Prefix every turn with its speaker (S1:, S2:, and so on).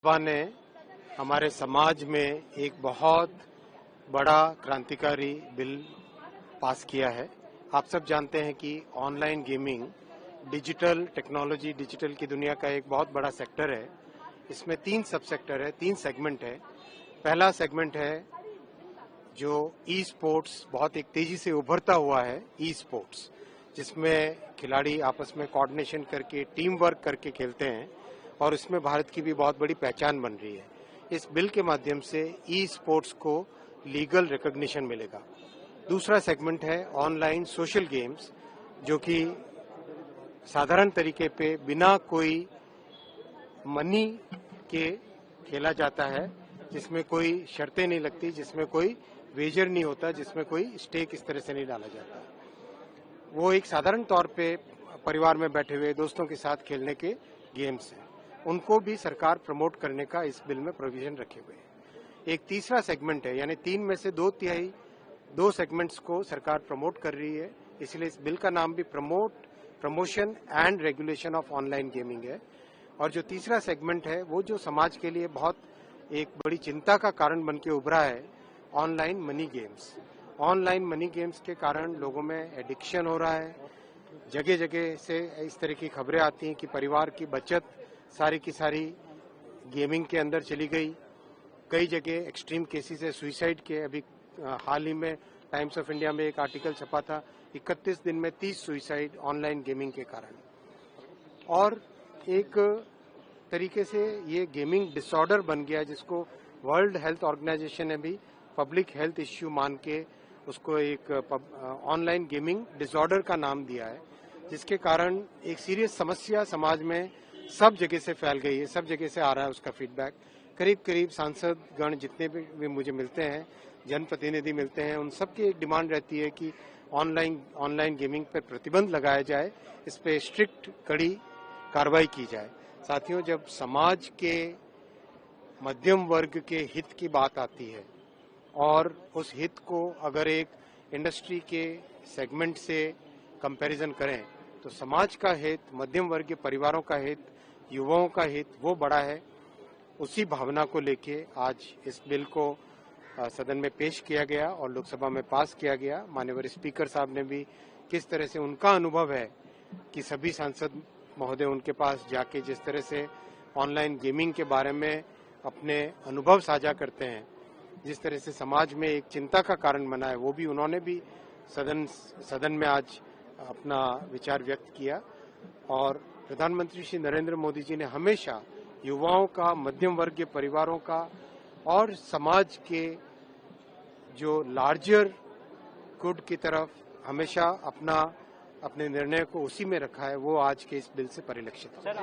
S1: लोकसभा ने हमारे समाज में एक बहुत बड़ा क्रांतिकारी बिल पास किया है। आप सब जानते हैं कि online gaming digital technology, digital की दुनिया का एक बहुत बड़ा सेक्टर है। इसमें 3 सब सेक्टर है, 3 सेगमेंट है। पहला सेगमेंट है जो ई स्पोर्ट्स, बहुत एक तेजी से उभरता हुआ है ई स्पोर्ट्स, जिसमें खिलाड़ी आपस में कोऑर्डिनेशन करके, टीम वर्क करके खेलते हैं और इसमें भारत की भी बहुत बड़ी पहचान बन रही है। इस बिल के माध्यम से ई स्पोर्ट्स को लीगल रिकॉग्निशन मिलेगा। दूसरा सेगमेंट है ऑनलाइन सोशल गेम्स, जो कि साधारण तरीके पे बिना कोई मनी के खेला जाता है, जिसमें कोई शर्तें नहीं लगती, जिसमें कोई वेजर नहीं होता, जिसमें कोई स्टेक इस तरह से नहीं डाला जाता। वो एक साधारण तौर पे परिवार में बैठे हुए दोस्तों के साथ खेलने के गेम्स हैं। उनको भी सरकार प्रमोट करने का इस बिल में प्रोविजन रखे हुए हैं। एक तीसरा सेगमेंट है, यानी 3 में से 2 सेगमेंट्स को सरकार प्रमोट कर रही है, इसलिए इस बिल का नाम भी promotion and regulation of online gaming है। और जो तीसरा सेगमेंट है वो जो समाज के लिए बहुत एक बड़ी चिंता का कारण बन के उभरा है, online money games. Online money games के कारण लोगों में एडिक्शन हो रहा है। जगह जगह से इस तरह की खबरें आती हैं कि परिवार की बचत सारी की सारी गेमिंग के अंदर चली गई। कई जगह एक्सट्रीम केसेस है सुसाइड के। अभी हाल ही में टाइम्स ऑफ इंडिया में एक आर्टिकल छपा था, 31 दिन में 30 सुसाइड ऑनलाइन गेमिंग के कारण। और एक तरीके से ये गेमिंग डिसऑर्डर बन गया, जिसको वर्ल्ड हेल्थ ऑर्गेनाइजेशन ने भी पब्लिक हेल्थ इश्यू मान के उसको एक ऑनलाइन गेमिंग डिसऑर्डर का नाम दिया है, जिसके कारण एक सीरियस समस्या समाज में सब जगह से फैल गई है। सब जगह से आ रहा है उसका फीडबैक। करीब करीब सांसद गण जितने भी मुझे मिलते हैं, जनप्रतिनिधि मिलते हैं, उन सबकी एक डिमांड रहती है कि ऑनलाइन गेमिंग पर प्रतिबंध लगाया जाए, इस पे स्ट्रिक्ट कड़ी कार्रवाई की जाए। साथियों, जब समाज के मध्यम वर्ग के हित की बात आती है और उस हित को अगर एक इंडस्ट्री के सेगमेंट से कंपैरिजन करें, तो समाज का हित, मध्यम वर्ग के परिवारों का हित, युवाओं का हित वो बड़ा है। उसी भावना को लेके आज इस बिल को सदन में पेश किया गया और लोकसभा में पास किया गया। माननीय स्पीकर साहब ने भी किस तरह से उनका अनुभव है कि सभी सांसद महोदय उनके पास जाके जिस तरह से ऑनलाइन गेमिंग के बारे में अपने अनुभव साझा करते हैं, जिस तरह से समाज में एक चिंता का कारण बना है, वो भी उन्होंने भी सदन में आज अपना विचार व्यक्त किया। और प्रधानमंत्री श्री नरेंद्र मोदी जी ने हमेशा युवाओं का, मध्यम वर्ग के परिवारों का और समाज के जो लार्जर गुड की तरफ हमेशा अपने निर्णय को उसी में रखा है। वो आज के इस बिल से परिलक्षित है।